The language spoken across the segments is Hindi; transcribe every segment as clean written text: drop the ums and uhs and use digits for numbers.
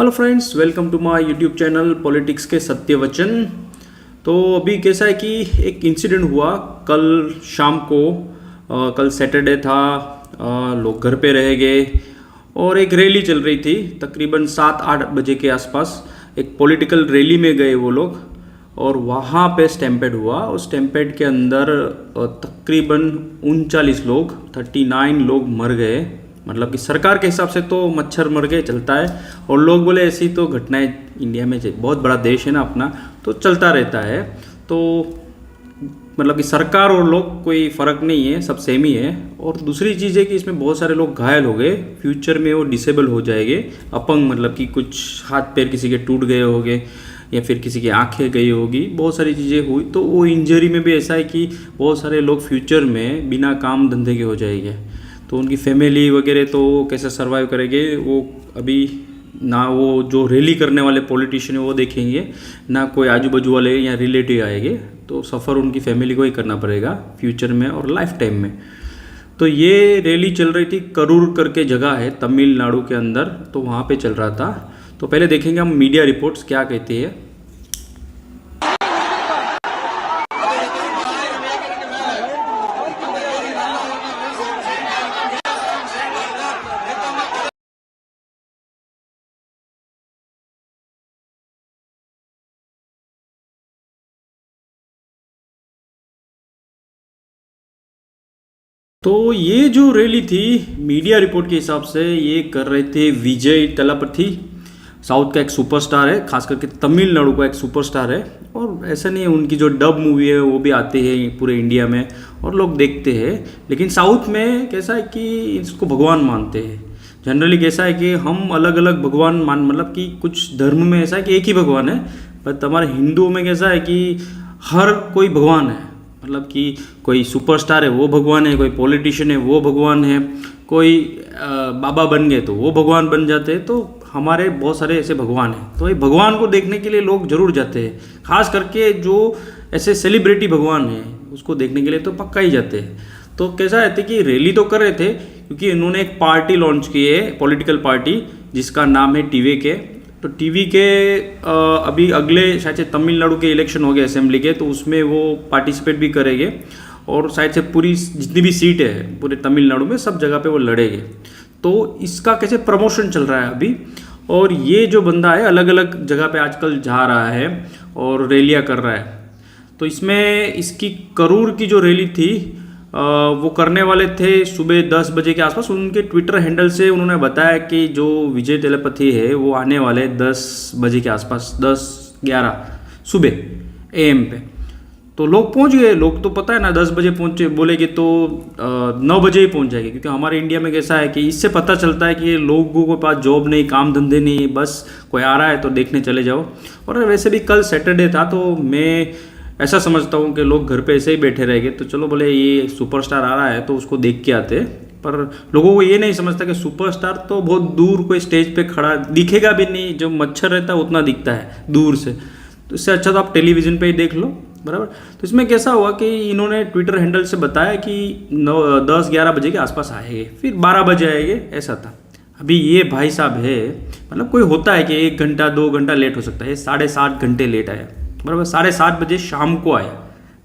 Hello friends, welcome to my YouTube channel politics के सत्य वचन। तो अभी कैसा है कि एक इंसिडेंट हुआ कल शाम को। कल सैटरडे था। लोग घर पे रह गए और एक रैली चल रही थी तकरीबन 7-8 बजे के आसपास। एक पॉलिटिकल रैली में गए वो लोग और वहाँ पे स्टैम्पेड हुआ और स्टैम्पेड के अंदर तकरीबन 39 लोग 39 लोग मर गए। मतलब कि सरकार के हिसाब से तो मच्छर मर गए चलता है, और लोग बोले ऐसी तो घटनाएं इंडिया में बहुत बड़ा देश है ना अपना, तो चलता रहता है। तो मतलब कि सरकार और लोग कोई फ़र्क नहीं है, सब सेम ही है। और दूसरी चीज़ है कि इसमें बहुत सारे लोग घायल हो गए, फ्यूचर में वो डिसेबल हो जाएंगे, अपंग, मतलब कि कुछ हाथ पैर किसी के टूट गए होंगे या फिर किसी की आंखें गई होगी, बहुत सारी चीज़ें हुई। तो वो इंजरी में भी ऐसा है कि बहुत सारे लोग फ्यूचर में बिना काम धंधे के हो जाएंगे। तो उनकी फैमिली वगैरह तो कैसे सर्वाइव करेंगे वो अभी ना, वो जो रैली करने वाले पॉलिटिशियन है वो देखेंगे, ना कोई आजू बाजू वाले या रिलेटिव आएंगे। तो सफ़र उनकी फैमिली को ही करना पड़ेगा फ्यूचर में और लाइफ टाइम में। तो ये रैली चल रही थी, करूर करके जगह है तमिलनाडु के अंदर, तो वहाँ पे चल रहा था। तो पहले देखेंगे हम मीडिया रिपोर्ट्स क्या कहती है। तो ये जो रैली थी मीडिया रिपोर्ट के हिसाब से ये कर रहे थे विजय तलापति, साउथ का एक सुपरस्टार है, खास करके तमिलनाडु का एक सुपरस्टार है। और ऐसा नहीं है, उनकी जो डब मूवी है वो भी आती है पूरे इंडिया में और लोग देखते हैं। लेकिन साउथ में कैसा है कि इसको भगवान मानते हैं। जनरली कैसा है कि हम अलग अलग भगवान मतलब कि कुछ धर्म में ऐसा है कि एक ही भगवान है, पर हमारे हिंदुओं में कैसा है कि हर कोई भगवान है। मतलब कि कोई सुपरस्टार है वो भगवान है, कोई पॉलिटिशियन है वो भगवान है, कोई बाबा बन गए तो वो भगवान बन जाते हैं। तो हमारे बहुत सारे ऐसे भगवान हैं, तो ये भगवान को देखने के लिए लोग जरूर जाते हैं। खास करके जो ऐसे सेलिब्रिटी भगवान हैं उसको देखने के लिए तो पक्का ही जाते हैं। तो कैसा है कि रैली तो कर रहे थे क्योंकि इन्होंने एक पार्टी लॉन्च की है, पॉलिटिकल पार्टी, जिसका नाम है टीवीके। तो टीवी के अभी अगले शायद से तमिलनाडु के इलेक्शन हो गए असेंबली के, तो उसमें वो पार्टिसिपेट भी करेंगे और शायद से पूरी जितनी भी सीट है पूरे तमिलनाडु में सब जगह पे वो लड़ेंगे। तो इसका कैसे प्रमोशन चल रहा है अभी, और ये जो बंदा है अलग अलग जगह पे आजकल जा रहा है और रैलियाँ कर रहा है। तो इसमें इसकी करूर की जो रैली थी वो करने वाले थे सुबह 10 बजे के आसपास। उनके ट्विटर हैंडल से उन्होंने बताया कि जो विजय तलापति है वो आने वाले 10 बजे के आसपास, 10-11 सुबह AM पे। तो लोग पहुंच गए। लोग तो पता है ना 10 बजे पहुंचे बोलेगे तो 9 बजे ही पहुंच जाएंगे, क्योंकि हमारे इंडिया में कैसा है कि इससे पता चलता है कि लोगों के पास जॉब नहीं, काम धंधे नहीं, बस कोई आ रहा है तो देखने चले जाओ। और वैसे भी कल सैटरडे था तो मैं ऐसा समझता हूँ कि लोग घर पे ऐसे ही बैठे रहेंगे, तो चलो बोले ये सुपरस्टार आ रहा है तो उसको देख के आते। पर लोगों को ये नहीं समझता कि सुपरस्टार तो बहुत दूर कोई स्टेज पे खड़ा दिखेगा भी नहीं, जो मच्छर रहता है उतना दिखता है दूर से। तो इससे अच्छा तो आप टेलीविज़न पे ही देख लो, बराबर। तो इसमें कैसा हुआ कि इन्होंने ट्विटर हैंडल से बताया कि 10-11 बजे के आसपास आएंगे, फिर 12 बजे आएंगे, ऐसा था। अभी ये भाई साहब है, मतलब कोई होता है कि 1 घंटा 2 घंटा लेट हो सकता है, 7.5 घंटे लेट आया, बराबर। 7:30 बजे शाम को आया,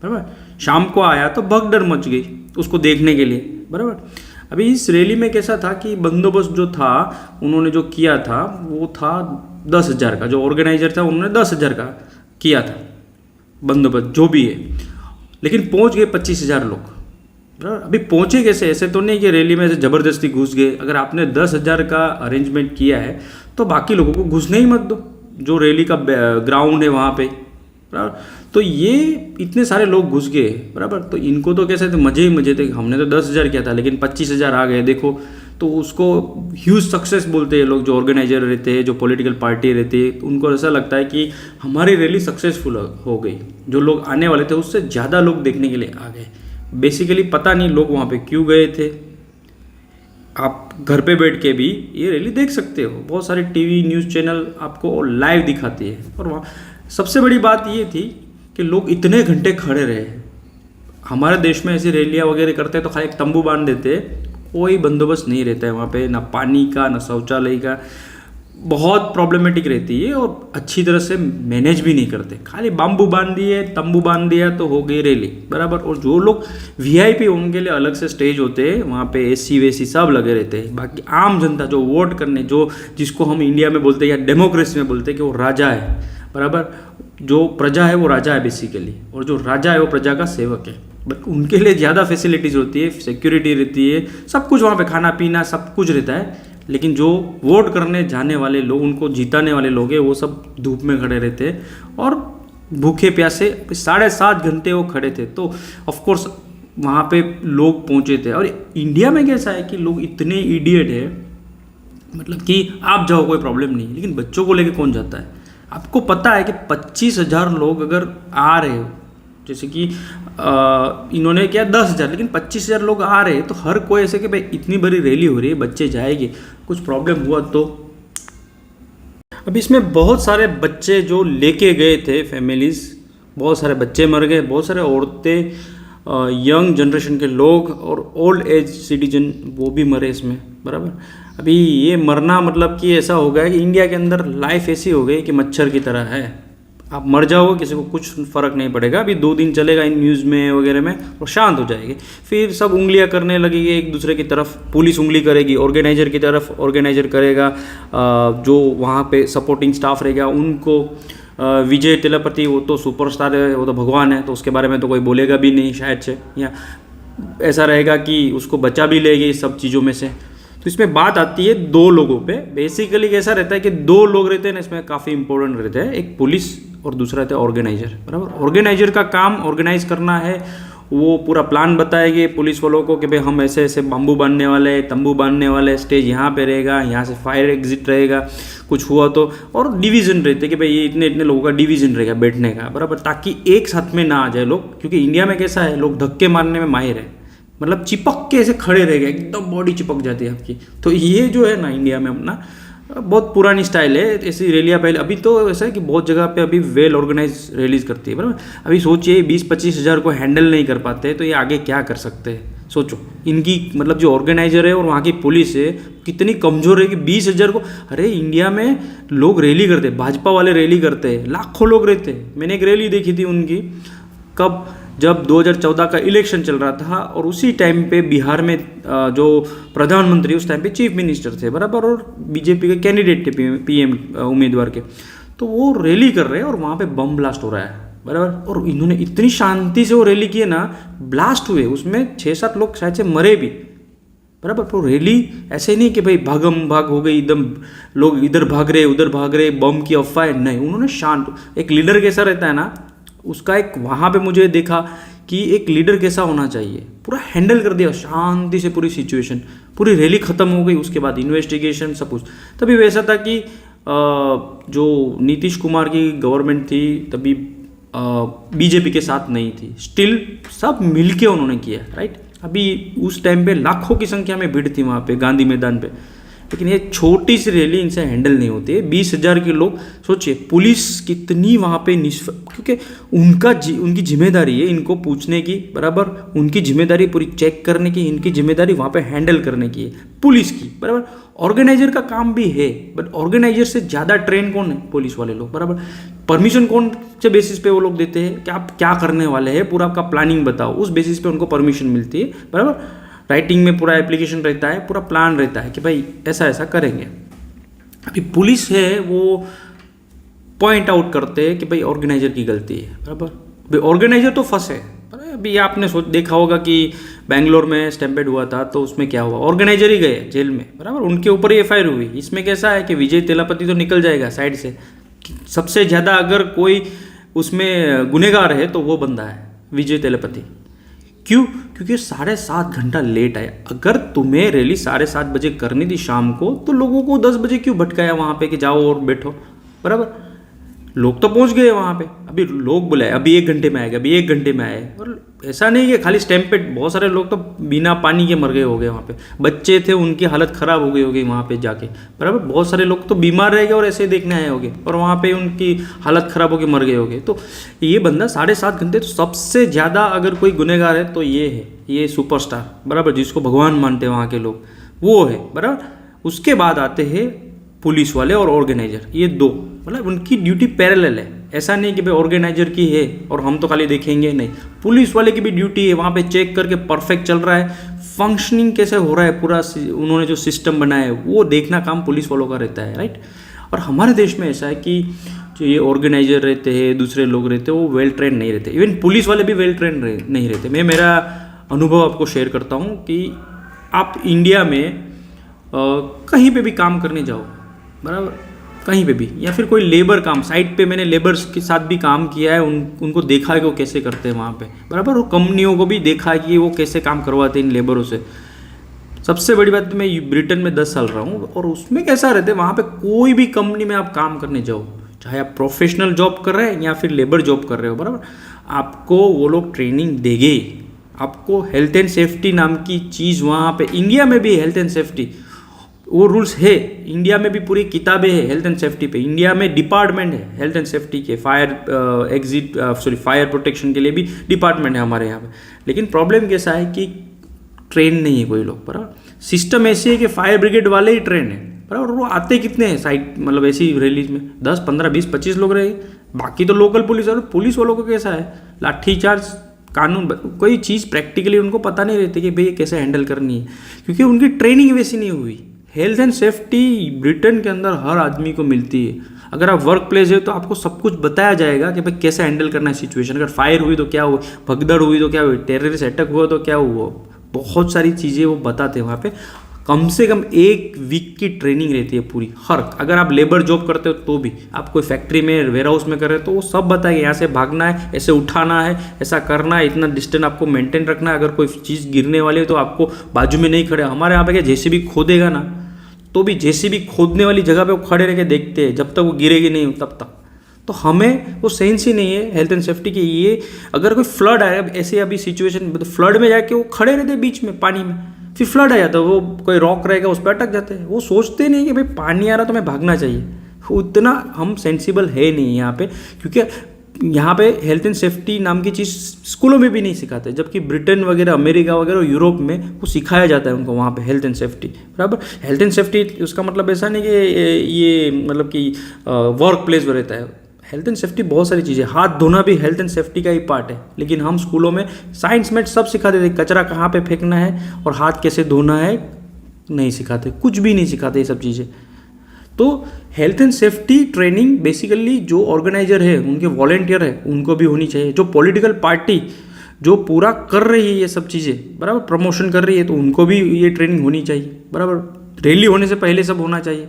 बराबर। शाम को आया तो भगदड़ मच गई उसको देखने के लिए, बराबर। अभी इस रैली में कैसा था कि बंदोबस्त जो था उन्होंने जो किया था वो था 10,000 का। जो ऑर्गेनाइजर था उन्होंने 10,000 का किया था बंदोबस्त जो भी है, लेकिन पहुंच गए 25,000 लोग, बराबर। अभी पहुंचे कैसे? ऐसे तो नहीं कि रैली में ऐसे ज़बरदस्ती घुस गए। अगर आपने 10,000 का अरेंजमेंट किया है तो बाकी लोगों को घुसने ही मत दो, जो रैली का ग्राउंड है वहाँ पे, बराबर। तो ये इतने सारे लोग घुस गए, बराबर। तो इनको तो कैसे थे, मजे ही मजे थे। हमने तो 10,000 किया था लेकिन 25,000 आ गए, देखो। तो उसको ह्यूज सक्सेस बोलते हैं लोग, जो ऑर्गेनाइजर रहते हैं, जो पॉलिटिकल पार्टी रहती है, तो उनको ऐसा लगता है कि हमारी रैली सक्सेसफुल हो गई। जो लोग आने वाले थे उससे ज़्यादा लोग देखने के लिए आ गए। बेसिकली पता नहीं लोग वहाँ पे क्यों गए थे। आप घर पे बैठ के भी ये रैली देख सकते हो, बहुत सारे टीवी न्यूज़ चैनल आपको लाइव दिखाती है। और वहाँ सबसे बड़ी बात ये थी कि लोग इतने घंटे खड़े रहे। हमारे देश में ऐसी रैलियाँ वगैरह करते हैं तो खाली एक तंबू बांध देते हैं, कोई बंदोबस्त नहीं रहता है वहाँ पे, ना पानी का ना शौचालय का। बहुत प्रॉब्लमेटिक रहती है और अच्छी तरह से मैनेज भी नहीं करते। खाली बाम्बू बांध दिए, तंबू बांध दिया तो हो गई रैली, बराबर। और जो लोग वीआईपी उनके लिए अलग से स्टेज होते हैं, वहाँ पे एसी वेसी सब लगे रहते हैं। बाकी आम जनता जो वोट करने, जो जिसको हम इंडिया में बोलते हैं या डेमोक्रेसी में बोलते हैं कि वो राजा है, बराबर। जो प्रजा है वो राजा है बेसिकली, और जो राजा है वो प्रजा का सेवक है। बट उनके लिए ज़्यादा फैसिलिटीज़ होती है, सिक्योरिटी रहती है, सब कुछ वहाँ पे, खाना पीना सब कुछ रहता है। लेकिन जो वोट करने जाने वाले लोग, उनको जिताने वाले लोग हैं, वो सब धूप में खड़े रहते हैं और भूखे प्यासे 7.5 घंटे वो खड़े थे। तो ऑफकोर्स वहाँ पे लोग पहुँचे थे। और इंडिया में कैसा है कि लोग इतने इडियट है, मतलब कि आप जाओ कोई प्रॉब्लम नहीं, लेकिन बच्चों को लेके कौन जाता है। आपको पता है कि 25,000 लोग अगर आ रहे हो, जैसे कि इन्होंने क्या 10,000, लेकिन 25,000 लोग आ रहे हैं, तो हर कोई ऐसे कि भाई इतनी बड़ी रैली हो रही है, बच्चे जाएंगे, कुछ प्रॉब्लम हुआ तो। अब इसमें बहुत सारे बच्चे जो लेके गए थे फैमिलीज, बहुत सारे बच्चे मर गए, बहुत सारे औरतें, यंग जनरेशन के लोग और ओल्ड एज सिटीजन वो भी मरे इसमें, बराबर। अभी ये मरना मतलब कि ऐसा हो गया कि इंडिया के अंदर लाइफ ऐसी हो गई कि मच्छर की तरह है, आप मर जाओगे, किसी को कुछ फ़र्क नहीं पड़ेगा। अभी 2 दिन चलेगा इन न्यूज़ में वगैरह में और शांत हो जाएगी। फिर सब उंगलियां करने लगेगी एक दूसरे की तरफ, पुलिस उंगली करेगी ऑर्गेनाइजर की तरफ, ऑर्गेनाइजर करेगा जो वहाँ पे सपोर्टिंग स्टाफ रहेगा उनको। विजय तलापति वो तो सुपरस्टार है, वो तो भगवान है, तो उसके बारे में तो कोई बोलेगा भी नहीं शायद से, या ऐसा रहेगा कि उसको बचा भी लेगी इस सब चीज़ों में से। तो इसमें बात आती है 2 लोगों पे। बेसिकली कैसा रहता है कि 2 लोग रहते हैं ना, इसमें काफ़ी इंपॉर्टेंट रहते हैं, एक पुलिस और दूसरा रहता है ऑर्गेनाइजर, बराबर। ऑर्गेनाइजर का काम ऑर्गेनाइज करना है, वो पूरा प्लान बताएंगे पुलिस वालों को कि भाई हम ऐसे ऐसे बाम्बू बांधने वाले, तंबू बांधने वाले, स्टेज यहाँ पे रहेगा, यहाँ से फायर एग्जिट रहेगा, कुछ हुआ तो। और डिवीज़न रहते कि भाई ये इतने इतने लोगों का डिवीज़न रहेगा बैठने का, बराबर, ताकि एक साथ में ना आ जाए लोग। क्योंकि इंडिया में कैसा है, लोग धक्के मारने में माहिर है, मतलब चिपक के ऐसे खड़े रह गए, एकदम बॉडी चिपक जाती है आपकी। तो ये जो है ना इंडिया में अपना बहुत पुरानी स्टाइल है ऐसी रैलियाँ। पहले अभी तो ऐसा है कि बहुत जगह पे अभी वेल ऑर्गेनाइज रैलीज करती है, बराबर। अभी सोचिए 20-25 हज़ार को हैंडल नहीं कर पाते तो ये आगे क्या कर सकते हैं, सोचो। इनकी मतलब जो ऑर्गेनाइजर है और वहाँ की पुलिस है कितनी कमज़ोर है कि 20,000 को, अरे इंडिया में लोग रैली करते, भाजपा वाले रैली करते हैं, लाखों लोग रहते हैं। मैंने एक रैली देखी थी उनकी, कब, जब 2014 का इलेक्शन चल रहा था और उसी टाइम पे बिहार में जो प्रधानमंत्री उस टाइम पे चीफ मिनिस्टर थे, बराबर, और बीजेपी के कैंडिडेट थे पीएम उम्मीदवार के, तो वो रैली कर रहे हैं और वहाँ पे बम ब्लास्ट हो रहा है, बराबर। और इन्होंने इतनी शांति से वो रैली की है ना, ब्लास्ट हुए, उसमें 6-7 लोग शायद से मरे भी, बराबर। तो रैली ऐसे नहीं कि भाई भागम भाग हो गई, एकदम लोग इधर भाग रहे उधर भाग रहे, बम की अफवाह नहीं। उन्होंने शांत, एक लीडर कैसा रहता है ना, उसका एक वहाँ पे मुझे देखा कि एक लीडर कैसा होना चाहिए, पूरा हैंडल कर दिया शांति से पूरी सिचुएशन, पूरी रैली ख़त्म हो गई, उसके बाद इन्वेस्टिगेशन सब कुछ। तभी वैसा था कि जो नीतीश कुमार की गवर्नमेंट थी तभी बीजेपी के साथ नहीं थी, स्टिल सब मिलके उन्होंने किया, राइट। अभी उस टाइम पे लाखों की संख्या में भीड़ थी वहाँ पे गांधी मैदान पे, लेकिन ये छोटी सी रैली इनसे हैंडल नहीं होती है। 20,000 के लोग, सोचिए पुलिस कितनी वहाँ पे क्योंकि उनकी जिम्मेदारी है इनको पूछने की, बराबर, उनकी जिम्मेदारी पूरी चेक करने की, इनकी जिम्मेदारी वहाँ पे हैंडल करने की है पुलिस की, बराबर। ऑर्गेनाइजर का काम भी है, बट ऑर्गेनाइजर से ज़्यादा ट्रेन कौन है, पुलिस वाले लोग, बराबर। परमिशन कौन से बेसिस पे वो लोग देते हैं कि आप क्या करने वाले हैं, पूरा आपका प्लानिंग बताओ, उस बेसिस पे उनको परमिशन मिलती है, बराबर। राइटिंग में पूरा एप्लीकेशन रहता है, पूरा प्लान रहता है कि भाई ऐसा ऐसा करेंगे। अभी पुलिस है वो पॉइंट आउट करते हैं कि भाई ऑर्गेनाइजर की गलती है, बराबर। भाई ऑर्गेनाइजर तो फंसे। अभी आपने देखा होगा कि बेंगलोर में स्टैम्पेड हुआ था, तो उसमें क्या हुआ, ऑर्गेनाइजर ही गए जेल में, बराबर, उनके ऊपर ही एफआईआर हुई। इसमें कैसा है कि विजय तेलापति तो निकल जाएगा साइड से, सबसे ज़्यादा अगर कोई उसमें गुनहगार है तो वो बंदा है विजय तेलापति। क्यों? क्योंकि 7.5 घंटा लेट आया। अगर तुम्हें रैली 7:30 बजे करनी थी शाम को, तो लोगों को 10 बजे क्यों भटकाया वहाँ पे कि जाओ और बैठो, बराबर। लोग तो पहुँच गए वहाँ पे, अभी लोग बुलाए, अभी 1 घंटे में आएगा, अभी 1 घंटे में आए। और ऐसा नहीं कि खाली स्टैम्पेड, बहुत सारे लोग तो बिना पानी के मर गए हो गए वहाँ पे, बच्चे थे उनकी हालत ख़राब हो गई होगी वहाँ पे जाके, बराबर। बहुत सारे लोग तो बीमार रह गए और ऐसे देखने आए होंगे और वहाँ पे उनकी हालत ख़राब होकर मर गए होंगे। तो ये बंदा 7.5 घंटे, तो सबसे ज़्यादा अगर कोई गुनहगार है तो ये है, ये सुपरस्टार, बराबर, जिसको भगवान मानते हैं वहाँ के लोग, वो है, बराबर। उसके बाद आते हैं पुलिस वाले और ऑर्गेनाइजर, ये दो, मतलब उनकी ड्यूटी पैरेलल है। ऐसा नहीं कि भाई ऑर्गेनाइजर की है और हम तो खाली देखेंगे, नहीं, पुलिस वाले की भी ड्यूटी है वहाँ पे चेक करके परफेक्ट चल रहा है, फंक्शनिंग कैसे हो रहा है पूरा, उन्होंने जो सिस्टम बनाया है वो देखना काम पुलिस वालों का रहता है, राइट। और हमारे देश में ऐसा है कि जो ये ऑर्गेनाइजर रहते हैं, दूसरे लोग रहते हैं, वो वेल ट्रेंड नहीं रहते, इवन पुलिस वाले भी वेल ट्रेंड नहीं रहते। मैं मेरा अनुभव आपको शेयर करता हूँ कि आप इंडिया में कहीं पे भी काम करने जाओ, बराबर, कहीं पे भी, या फिर कोई लेबर काम साइट पे, मैंने लेबर्स के साथ भी काम किया है, उनको देखा है कि वो कैसे करते हैं वहाँ पे, बराबर, और कंपनियों को भी देखा है कि वो कैसे काम करवाते हैं इन लेबरों से। सबसे बड़ी बात, मैं ब्रिटेन में 10 साल रहा हूँ और उसमें कैसा रहता है, वहाँ पे कोई भी कंपनी में आप काम करने जाओ, चाहे आप प्रोफेशनल जॉब कर रहे हैं या फिर लेबर जॉब कर रहे हो, बराबर, आपको वो लोग ट्रेनिंग देंगे। आपको हेल्थ एंड सेफ्टी नाम की चीज़ वहाँ पे, इंडिया में भी हेल्थ एंड सेफ्टी वो रूल्स है, इंडिया में भी पूरी किताबें हैं हेल्थ एंड सेफ्टी पे, इंडिया में डिपार्टमेंट है हेल्थ एंड सेफ्टी के, फायर प्रोटेक्शन के लिए भी डिपार्टमेंट है हमारे यहाँ पे। लेकिन प्रॉब्लम कैसा है कि ट्रेन नहीं है कोई लोग, बराबर, सिस्टम ऐसी है कि फायर ब्रिगेड वाले ही ट्रेन है, बराबर, वो आते कितने हैं साइड, मतलब ऐसी रैलीज में 10, 15, 20, 25 लोग रहे, बाकी तो लोकल पुलिस, और पुलिस वालों को कैसा है, लाठी चार्ज, कानून, कोई चीज़ प्रैक्टिकली उनको पता नहीं रहती कि भाई ये कैसे हैंडल करनी है, क्योंकि उनकी ट्रेनिंग वैसी नहीं हुई। हेल्थ एंड सेफ्टी ब्रिटेन के अंदर हर आदमी को मिलती है। अगर आप वर्क प्लेस है तो आपको सब कुछ बताया जाएगा कि भाई कैसे हैंडल करना है सिचुएशन, अगर फायर हुई तो क्या हुआ, भगदड़ हुई तो क्या हुई, टेररिस्ट अटैक हुआ तो क्या हुआ, बहुत सारी चीज़ें वो बताते हैं वहाँ पे। कम से कम 1 वीक की ट्रेनिंग रहती है पूरी, हर, अगर आप लेबर जॉब करते हो तो भी, आप कोई फैक्ट्री में, वेयर हाउस में कर रहे हो तो वो सब बताएंगे, यहाँ से भागना है, ऐसे उठाना है, ऐसा करना है, इतना डिस्टेंस आपको मेंटेन रखना है, अगर कोई चीज़ गिरने वाली है तो आपको बाजू में नहीं खड़े। हमारे यहाँ पे क्या, जेसीबी खोदेगा ना तो भी जेसीबी खोदने वाली जगह पे वो खड़े रह के देखते हैं जब तक वो गिरेगी नहीं तब तक। तो हमें वो सेंस ही नहीं है हेल्थ एंड सेफ्टी की। ये अगर कोई फ्लड आए, ऐसे अभी सिचुएशन, फ्लड में जाके वो खड़े रहते बीच में पानी में, फिर फ्लड आ जाता है, वो कोई रॉक रहेगा उस पर अटक जाते हैं, वो सोचते नहीं कि भाई पानी आ रहा तो हमें भागना चाहिए। उतना हम सेंसिबल है नहीं यहाँ पे, क्योंकि यहाँ पे हेल्थ एंड सेफ्टी नाम की चीज़ स्कूलों में भी नहीं सिखाते, जबकि ब्रिटेन वगैरह, अमेरिका वगैरह, यूरोप में वो सिखाया जाता है उनको वहाँ पे हेल्थ एंड सेफ्टी, बराबर। हेल्थ एंड सेफ्टी उसका मतलब ऐसा नहीं कि ये मतलब कि वर्क प्लेस में रहता है। हेल्थ एंड सेफ्टी बहुत सारी चीज़ें, हाथ धोना भी हेल्थ एंड सेफ्टी का ही पार्ट है, लेकिन हम स्कूलों में साइंस में सब सिखाते थे, कचरा कहाँ पे फेंकना है और हाथ कैसे धोना है नहीं सिखाते, कुछ भी नहीं सिखाते ये सब चीज़ें। तो health and safety training basically जो ऑर्गेनाइजर है, उनके वॉलेंटियर है, उनको भी होनी चाहिए। जो पॉलिटिकल पार्टी जो पूरा कर रही है ये सब चीज़ें, बराबर, प्रमोशन कर रही है, तो उनको भी ये ट्रेनिंग होनी चाहिए, बराबर। रैली होने से पहले सब होना चाहिए।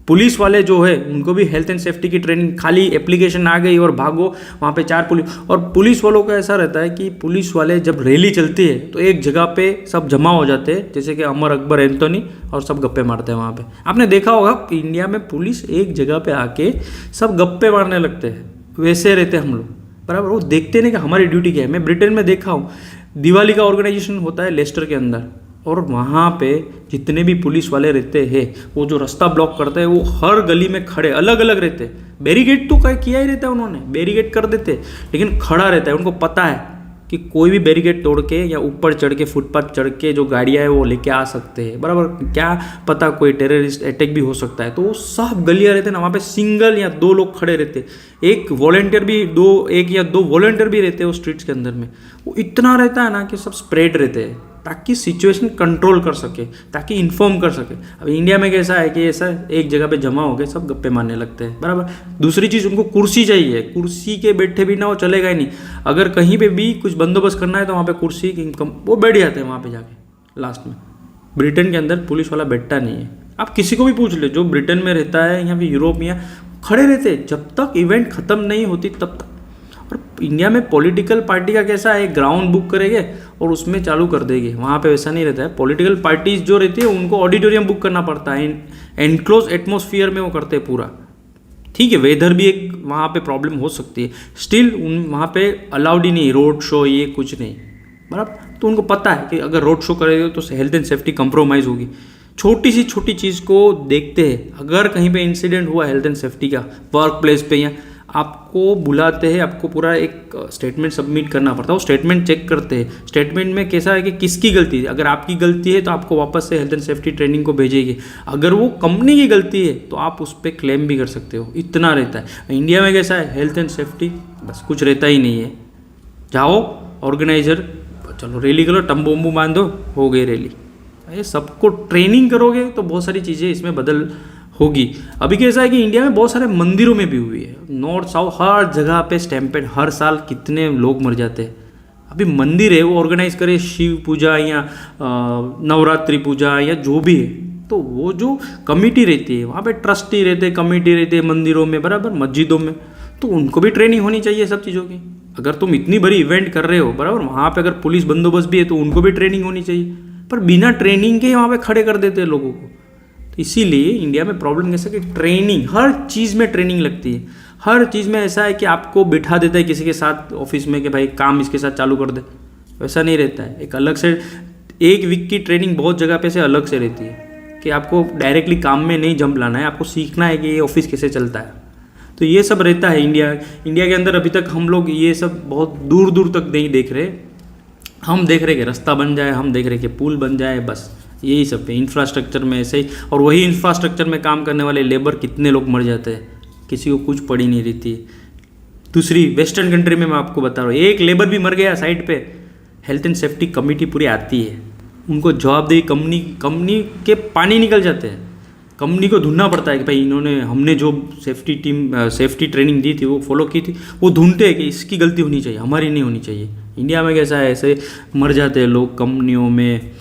पुलिस वाले जो है उनको भी हेल्थ एंड सेफ्टी की ट्रेनिंग, खाली एप्लीकेशन आ गई और भागो वहाँ पे 4 पुलिस, और पुलिस वालों का ऐसा रहता है कि पुलिस वाले जब रैली चलती है तो एक जगह पे सब जमा हो जाते हैं, जैसे कि अमर अकबर एंथोनी, और सब गप्पे मारते हैं वहाँ पे। आपने देखा होगा इंडिया में पुलिस एक जगह पे आके सब गप्पे मारने लगते हैं, वैसे रहते हैं हम लोग, बराबर। वो देखते नहीं कि हमारी ड्यूटी क्या है। मैं ब्रिटेन में देखा हूँ, दिवाली का ऑर्गेनाइजेशन होता है लेस्टर के अंदर, और वहाँ पे जितने भी पुलिस वाले रहते हैं वो जो रास्ता ब्लॉक करते हैं वो हर गली में खड़े अलग अलग रहते हैं। बैरिकेड तो किया ही रहता है उन्होंने, बैरिकेड कर देते, लेकिन खड़ा रहता है। उनको पता है कि कोई भी बैरिकेड तोड़ के या ऊपर चढ़ के, फुटपाथ चढ़ के जो गाड़ियाँ है वो लेके आ सकते हैं, बराबर। क्या पता कोई टेररिस्ट अटैक भी हो सकता है, तो वो सब गलियाँ रहते हैं ना, वहाँ पे सिंगल या 2 लोग खड़े रहते, एक वॉलेंटियर भी, 1 या 2 वॉलेंटियर भी रहते हैं वो स्ट्रीट्स के अंदर में। वो इतना रहता है ना कि सब स्प्रेड रहते हैं ताकि सिचुएशन कंट्रोल कर सके, ताकि इन्फॉर्म कर सके। अब इंडिया में कैसा है कि ऐसा एक जगह पे जमा हो गए, सब गप्पे मारने लगते हैं, बराबर। दूसरी चीज़, उनको कुर्सी चाहिए, कुर्सी के बैठे भी ना वो चलेगा ही नहीं। अगर कहीं पे भी कुछ बंदोबस्त करना है तो वहाँ पे कुर्सी वो बैठ जाते हैं वहाँ पे जाके लास्ट में। ब्रिटेन के अंदर पुलिस वाला बैठता नहीं है। आप किसी को भी पूछ ले जो ब्रिटेन में रहता है या फिर यूरोप में, खड़े रहते जब तक इवेंट खत्म नहीं होती तब तक। और इंडिया में पॉलिटिकल पार्टी का कैसा है, ग्राउंड बुक करेंगे और उसमें चालू कर देंगे, वहाँ पे वैसा नहीं रहता है। पॉलिटिकल पार्टीज जो रहती है उनको ऑडिटोरियम बुक करना पड़ता है, एनक्लोज एटमॉस्फेयर में वो करते हैं पूरा। ठीक है, वेदर भी एक वहाँ पे प्रॉब्लम हो सकती है, स्टिल वहाँ पे अलाउड ही नहीं रोड शो, ये कुछ नहीं, बराबर। तो उनको पता है कि अगर रोड शो करेंगे तो हेल्थ एंड सेफ्टी कंप्रोमाइज़ होगी। छोटी सी छोटी चीज़ को देखते हैं, अगर कहीं पे इंसिडेंट हुआ हेल्थ एंड सेफ्टी का वर्क प्लेस पे, या आपको बुलाते हैं, आपको पूरा एक स्टेटमेंट सबमिट करना पड़ता है, वो स्टेटमेंट चेक करते हैं। स्टेटमेंट में कैसा है कि किसकी गलती है, अगर आपकी गलती है तो आपको वापस से हेल्थ एंड सेफ्टी ट्रेनिंग को भेजेगी, अगर वो कंपनी की गलती है तो आप उस पर क्लेम भी कर सकते हो, इतना रहता है। इंडिया में कैसा है, हेल्थ एंड सेफ्टी बस कुछ रहता ही नहीं है। जाओ ऑर्गेनाइजर, चलो रैली करो, तंबू वम्बू बांधो, हो गई रैली। ये सबको ट्रेनिंग करोगे तो बहुत सारी चीज़ें इसमें बदल होगी। अभी कैसा है कि इंडिया में बहुत सारे मंदिरों में भी हुई है, नॉर्थ साउथ हर जगह पे स्टैम्पेड, हर साल कितने लोग मर जाते हैं। अभी मंदिर है वो ऑर्गेनाइज करे शिव पूजा या नवरात्रि पूजा या जो भी है, तो वो जो कमेटी रहती है वहाँ पे ट्रस्टी रहते, कमेटी रहती है मंदिरों में, बराबर मस्जिदों में, तो उनको भी ट्रेनिंग होनी चाहिए सब चीज़ों की। अगर तुम इतनी बड़ी इवेंट कर रहे हो, बराबर, वहाँ पे अगर पुलिस बंदोबस्त भी है तो उनको भी ट्रेनिंग होनी चाहिए, पर बिना ट्रेनिंग के वहाँ पे खड़े कर देते हैं लोगों को। तो इसीलिए इंडिया में प्रॉब्लम कैसा कि ट्रेनिंग, हर चीज़ में ट्रेनिंग लगती है। हर चीज़ में ऐसा है कि आपको बिठा देता है किसी के साथ ऑफिस में कि भाई काम इसके साथ चालू कर दे, वैसा नहीं रहता है। एक अलग से 1 वीक की ट्रेनिंग बहुत जगह पे से अलग से रहती है कि आपको डायरेक्टली काम में नहीं जंप लाना है, आपको सीखना है कि ये ऑफिस कैसे चलता है। तो ये सब रहता है इंडिया के अंदर। अभी तक हम लोग ये सब बहुत दूर दूर तक नहीं देख रहे। हम देख रहे कि रास्ता बन जाए, हम देख रहे कि पुल बन जाए, बस यही सब है इंफ्रास्ट्रक्चर में ऐसे ही। और वही इंफ्रास्ट्रक्चर में काम करने वाले लेबर कितने लोग मर जाते हैं, किसी को कुछ पड़ी नहीं रहती है। दूसरी वेस्टर्न कंट्री में मैं आपको बता रहा हूँ, एक लेबर भी मर गया साइड पे, हेल्थ एंड सेफ्टी कमेटी पूरी आती है, उनको जवाबदेही कंपनी के पानी निकल जाते हैं। कंपनी को ढूंढना पड़ता है कि भाई हमने जो सेफ्टी ट्रेनिंग दी थी वो फॉलो की थी, वो ढूंढते हैं कि इसकी गलती होनी चाहिए, हमारी नहीं होनी चाहिए। इंडिया में कैसा है, ऐसे मर जाते हैं लोग कंपनियों में,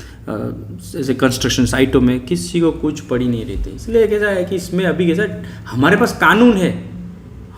ऐसे कंस्ट्रक्शन साइटों में, किसी को कुछ पड़ी नहीं रहती। इसलिए कैसा है कि इसमें अभी कैसा हमारे पास कानून है,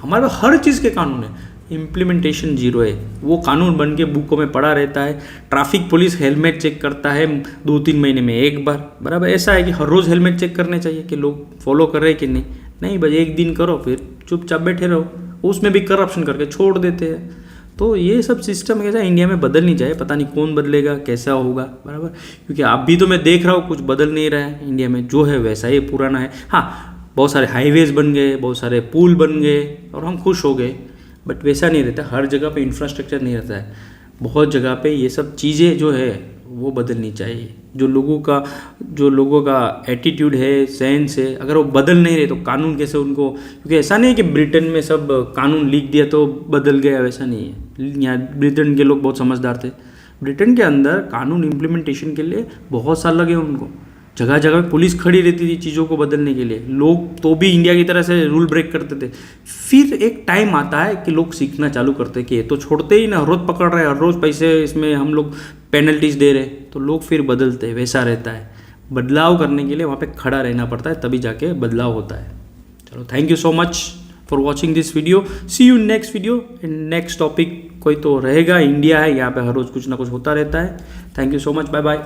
हमारे पास हर चीज़ के कानून है, इम्प्लीमेंटेशन जीरो है। वो कानून बन के बुकों में पड़ा रहता है। ट्रैफिक पुलिस हेलमेट चेक करता है 2-3 महीने में एक बार, बराबर। ऐसा है कि हर रोज़ हेलमेट चेक करने चाहिए कि लोग फॉलो कर रहे हैं कि नहीं भाई, एक दिन करो फिर चुपचाप बैठे रहो, उसमें भी करप्शन करके छोड़ देते हैं। तो ये सब सिस्टम कैसा इंडिया में बदलनी चाहिए, पता नहीं कौन बदलेगा, कैसा होगा, बराबर। क्योंकि अभी तो मैं देख रहा हूँ कुछ बदल नहीं रहा है इंडिया में, जो है वैसा ही पुराना है। हाँ, बहुत सारे हाईवेज बन गए, बहुत सारे पुल बन गए और हम खुश हो गए, बट वैसा नहीं रहता। हर जगह पे इंफ्रास्ट्रक्चर नहीं रहता है, बहुत जगह पे ये सब चीज़ें जो है वो बदलनी चाहिए। जो लोगों का एटीट्यूड है, सेंस है, अगर वो बदल नहीं रहे तो कानून कैसे उनको, क्योंकि ऐसा नहीं है कि ब्रिटेन में सब कानून लिख दिया तो बदल गया, वैसा नहीं है। यहाँ ब्रिटेन के लोग बहुत समझदार थे। ब्रिटेन के अंदर कानून इम्प्लीमेंटेशन के लिए बहुत साल लगे उनको, जगह जगह पे पुलिस खड़ी रहती थी चीज़ों को बदलने के लिए। लोग तो भी इंडिया की तरह से रूल ब्रेक करते थे। फिर एक टाइम आता है कि लोग सीखना चालू करते कि ये तो छोड़ते ही ना, हर रोज़ पकड़ रहे, हर रोज़ पैसे इसमें हम लोग पेनल्टीज दे रहे, तो लोग फिर बदलते। वैसा रहता है, बदलाव करने के लिए वहाँ पे खड़ा रहना पड़ता है, तभी जाके बदलाव होता है। चलो, thank you so much for watching this video. See you next video. Next topic कोई तो रहेगा, इंडिया है, यहाँ पे हर रोज़ कुछ ना कुछ होता रहता है। Thank you so much, bye bye.